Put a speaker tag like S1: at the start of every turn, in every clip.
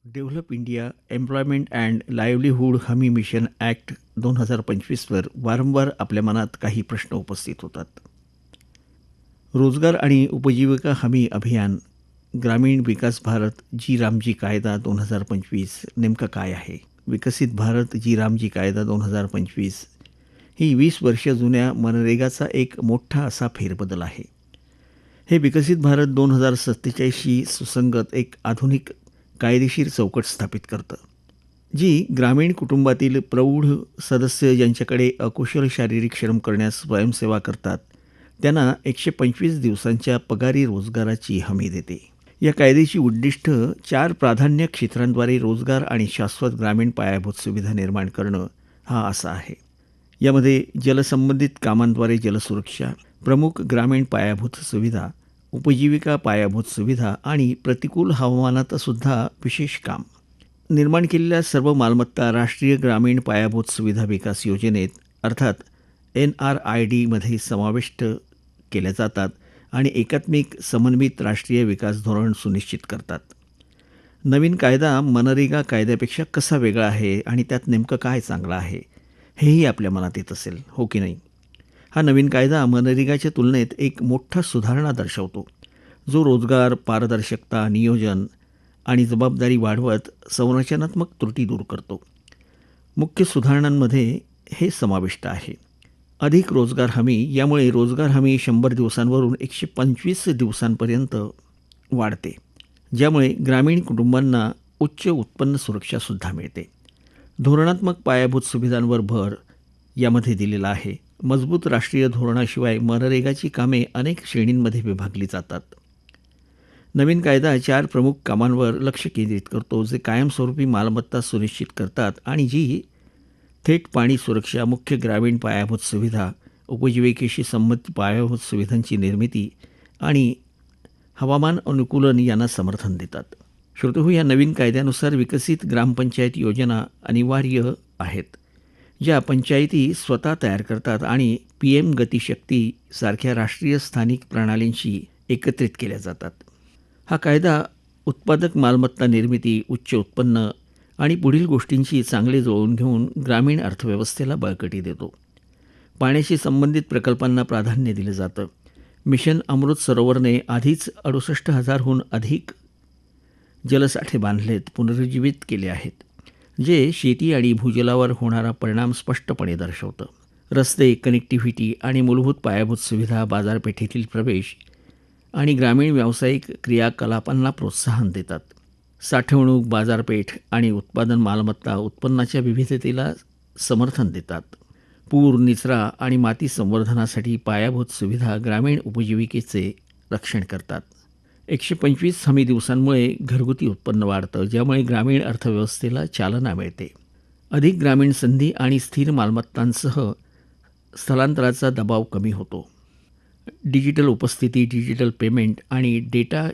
S1: Develop India employment and livelihood हमी mission act 2025वर वारंवार आपल्या मनात काही प्रश्न उपस्थित होतात. रोजगार आणि उपजीविका हमी अभियान, ग्रामीण विकास भारत जी रामजी कायदा 2025 नेमकं काय आहे? विकसित भारत जी रामजी कायदा 2025 ही 20 वर्ष जुन्या मनरेगाचा एक मोठा असा फेरबदल आहे. हे विकसित भारत 2047शी सुसंगत एक आधुनिक कायदेशीर चौकट स्थापित करतं, जी ग्रामीण कुटुंबातील प्रौढ सदस्य ज्यांच्याकडे अकुशल शारीरिक श्रम करण्यास स्वयंसेवा करतात, त्यांना 125 दिवसांच्या पगारी रोजगाराची हमी देते. या कायद्याची उद्दिष्ट 4 प्राधान्य क्षेत्रांद्वारे रोजगार आणि शाश्वत ग्रामीण पायाभूत सुविधा निर्माण करणं हा असा आहे. यामध्ये जलसंबंधित कामांद्वारे जलसुरक्षा, प्रमुख ग्रामीण पायाभूत सुविधा, उपजीविका पायाभूत सुविधा आणि प्रतिकूल हवामानातसुद्धा विशेष काम. निर्माण केलेल्या सर्व मालमत्ता राष्ट्रीय ग्रामीण पायाभूत सुविधा विकास योजनेत अर्थात NRIDमध्ये समाविष्ट केल्या जातात आणि एकात्मिक समन्वित राष्ट्रीय विकास धोरण सुनिश्चित करतात. नवीन कायदा मनरेगा कायद्यापेक्षा कसा वेगळा आहे आणि त्यात नेमकं काय चांगलं आहे, हेही आपल्या मनात येत असेल, हो की नाही? हा नवीन कायदा मनरेगाच्या तुलनेत एक मोठा सुधारणा दर्शवतो, जो रोजगार, पारदर्शकता, नियोजन आणि जबाबदारी वाढवत संरचनात्मक त्रुटी दूर करतो. मुख्य सुधारणांमध्ये हे समाविष्ट आहे. अधिक रोजगार हमी. यामुळे रोजगार हमी 100 दिवसांवरून 125 दिवसांपर्यंत वाढते, ज्यामुळे ग्रामीण कुटुंबांना उच्च उत्पन्न सुरक्षासुद्धा मिळते. धोरणात्मक पायाभूत सुविधांवर भर यामध्ये दिलेला आहे. मजबूत राष्ट्रीय धोरणाशिवाय मनरेगाची कामे अनेक श्रेणींमध्ये विभागली जातात. नवीन कायदा 4 प्रमुख कामांवर लक्ष केंद्रित करतो, जे कायमस्वरूपी मालमत्ता सुनिश्चित करतात आणि जी थेट पाणी सुरक्षा, मुख्य ग्रामीण पायाभूत सुविधा, उपजीविकेशी संबंधित पायाभूत सुविधांची निर्मिती आणि हवामान अनुकूलन यांना समर्थन देतात. श्रोतेहो, या नवीन कायद्यानुसार विकसित ग्रामपंचायत योजना अनिवार्य आहेत, ज्या पंचायती स्वतः तयार करतात आणि PM गतिशक्ती सारख्या राष्ट्रीय स्थानिक प्रणालींशी एकत्रित केल्या जातात. हा कायदा उत्पादक मालमत्ता निर्मिती, उच्च उत्पन्न आणि पुढील गोष्टींची चांगले जुळवून घेऊन ग्रामीण अर्थव्यवस्थेला बळकटी देतो. पाण्याशी संबंधित प्रकल्पांना प्राधान्य दिलं जातं. मिशन अमृत सरोवरने आधीच 68,000हून अधिक जलसाठे बांधलेत, पुनरुज्जीवित केले आहेत, जे शेती आणि भूजलावर होणारा परिणाम स्पष्टपणे दर्शवतं. रस्ते, कनेक्टिव्हिटी आणि मूलभूत पायाभूत सुविधा बाजारपेठेतील प्रवेश आणि ग्रामीण व्यावसायिक क्रियाकलापांना प्रोत्साहन देतात. साठवणूक, बाजारपेठ आणि उत्पादन मालमत्ता उत्पन्नाच्या विविधतेला समर्थन देतात. पूर, निचरा आणि माती संवर्धनासाठी पायाभूत सुविधा ग्रामीण उपजीविकेचे रक्षण करतात. 125 हमी दिवसांमुळे घरगुती उत्पन्न वाढतं, ज्यामुळे ग्रामीण अर्थव्यवस्थेला चालना मिळते. अधिक ग्रामीण संधी आणि स्थिर मालमत्तांसह स्थलांतराचा दबाव कमी होतो. डिजिटल उपस्थिती, डिजिटल पेमेंट आणि डेटा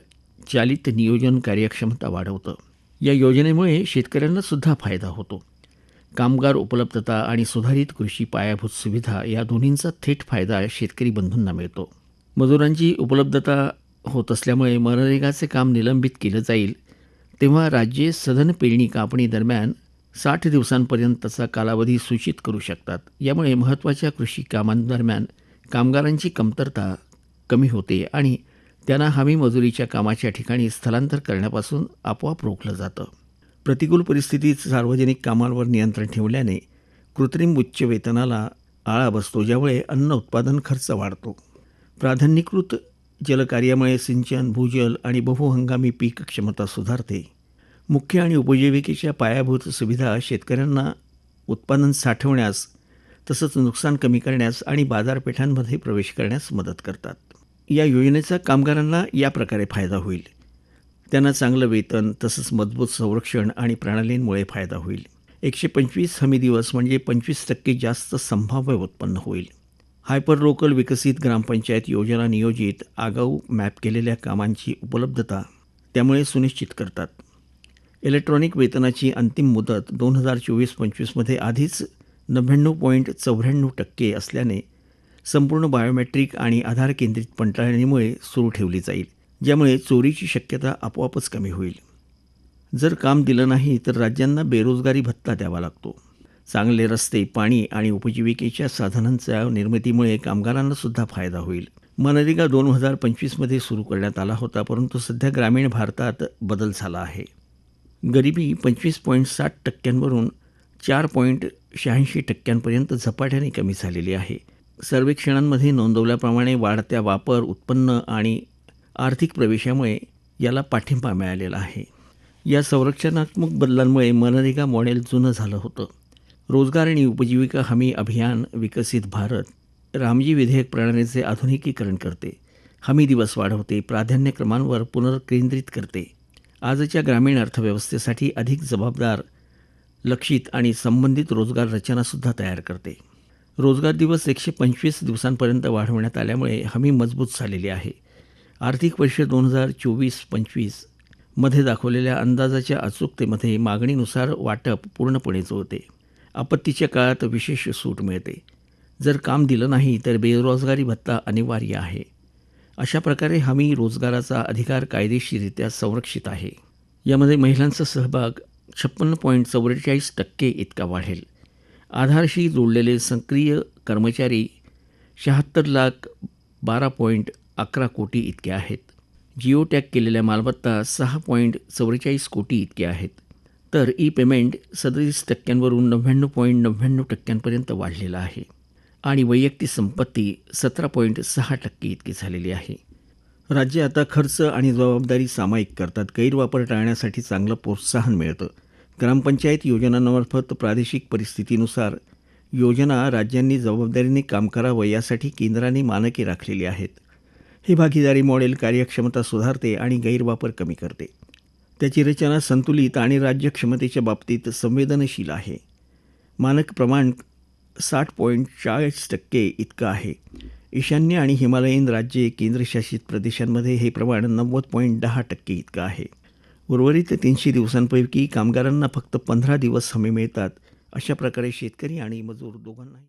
S1: चालित नियोजन कार्यक्षमता वाढवतं. या योजनेमुळे शेतकऱ्यांनासुद्धा फायदा होतो. कामगार उपलब्धता आणि सुधारित कृषी पायाभूत सुविधा या दोन्हींचा थेट फायदा शेतकरी बंधूंना मिळतो. मजुरांची उपलब्धता होत असल्यामुळे मनरेगाचे काम निलंबित केलं जाईल तेव्हा राज्ये सधन पेरणी कापणी दरम्यान 60 दिवसांपर्यंतचा कालावधी सूचित करू शकतात. यामुळे महत्त्वाच्या कृषी कामांदरम्यान कामगारांची कमतरता कमी होते आणि त्यांना हमी मजुरीच्या कामाच्या ठिकाणी स्थलांतर करण्यापासून आपोआप रोखलं जातं. प्रतिकूल परिस्थितीत सार्वजनिक कामांवर नियंत्रण ठेवल्याने कृत्रिम उच्च वेतनाला आळा बसतो, ज्यामुळे अन्न उत्पादन खर्च वाढतो. प्राधान्यीकृत जलकार्यामुळे सिंचन, भूजल आणि बहुहंगामी पीक क्षमता सुधारते. मुख्य आणि उपजीविकेच्या पायाभूत सुविधा शेतकऱ्यांना उत्पादन साठवण्यास, तसंच नुकसान कमी करण्यास आणि बाजारपेठांमध्ये प्रवेश करण्यास मदत करतात. या योजनेचा कामगारांना या प्रकारे फायदा होईल. त्यांना चांगलं वेतन, तसंच मजबूत संरक्षण आणि प्रणालींमुळे फायदा होईल. 125 हमी दिवस म्हणजे 25% जास्त संभाव्य उत्पन्न होईल. हायपर लोकल विकसित ग्रामपंचायत योजना नियोजित, आगाऊ मॅप केलेल्या कामांची उपलब्धता त्यामुळे सुनिश्चित करतात. इलेक्ट्रॉनिक वेतनाची अंतिम मुदत 2024-25मध्ये आधीच 99.94% असल्याने संपूर्ण बायोमेट्रिक आणि आधार केंद्रित पडताळणीमुळे सुरू ठेवली जाईल, ज्यामुळे चोरीची शक्यता आपोआपच कमी होईल. जर काम दिलं नाही तर राज्यांना बेरोजगारी भत्ता द्यावा लागतो. चांगले रस्ते, पाणी आणि उपजीविकेच्या साधनांच्या निर्मितीमुळे कामगारांनासुद्धा फायदा होईल. मनरेगा 2025मध्ये सुरू करण्यात आला होता, परंतु सध्या ग्रामीण भारतात बदल झाला आहे. गरिबी 25.7% 4.86% झपाट्याने कमी झालेली आहे. सर्वेक्षणांमध्ये नोंदवल्याप्रमाणे वाढत्या वापर, उत्पन्न आणि आर्थिक प्रवेशामुळे याला पाठिंबा मिळालेला आहे. या संरचनात्मक बदलांमुळे मनरेगा मॉडेल जुनं झालं होतं. रोजगार आणि उपजीविका हमी अभियान विकसित भारत रामजी विधेयक प्रणालीचे आधुनिकीकरण करते, हमी दिवस वाढवते, प्राधान्यक्रमांवर पुनर्केंद्रित करते. आजच्या ग्रामीण अर्थव्यवस्थेसाठी अधिक जबाबदार, लक्षित आणि संबंधित रोजगार रचनासुद्धा तयार करते. रोजगार दिवस 125 दिवसांपर्यंत वाढवण्यात आल्यामुळे हमी मजबूत झालेली आहे. आर्थिक वर्ष 2024-25 मध्ये दाखवलेल्या अंदाजाच्या अचूकतेमध्ये मागणीनुसार वाटप पूर्णपणे जुळते. आपत्तीच्या काळात विशेष सूट मिळते. जर काम दिलं नाही तर बेरोजगारी भत्ता अनिवार्य आहे. अशा प्रकारे हमी रोजगाराचा अधिकार कायदेशीररित्या संरक्षित आहे. यामध्ये महिलांचा सहभाग 56.44% इतका वाढेल. आधारशी जोडलेले सक्रिय कर्मचारी 76,12,11 कोटी इतके आहेत. जिओ टॅग केलेल्या मालमत्ता 6.44 कोटी इतके आहेत. तर ई पेमेंट 37% 99.99% वाढलेला आहे आणि वैयक्तिक संपत्ती 17.6% इतकी झालेली आहे. राज्य आता खर्च आणि जबाबदारी सामायिक करतात. गैरवापर टाळण्यासाठी चांगलं प्रोत्साहन मिळतं. ग्रामपंचायत योजनांमार्फत प्रादेशिक परिस्थितीनुसार योजना राज्यांनी जबाबदारीने काम करावं यासाठी केंद्राने मानके राखलेली आहेत. हे भागीदारी मॉडेल कार्यक्षमता सुधारते आणि गैरवापर कमी करते. त्याची रचना संतुलित आणि राज्यक्षमतेच्या बाबतीत संवेदनशील आहे. मानक प्रमाण 60.40% इतकं आहे. ईशान्य आणि हिमालयीन राज्ये, केंद्रशासित प्रदेशांमध्ये हे प्रमाण 90.10% इतकं आहे. उर्वरित 300 दिवसांपैकी कामगारांना फक्त 15 दिवस हमी मिळतात. अशा प्रकारे शेतकरी आणि मजूर दोघांनाही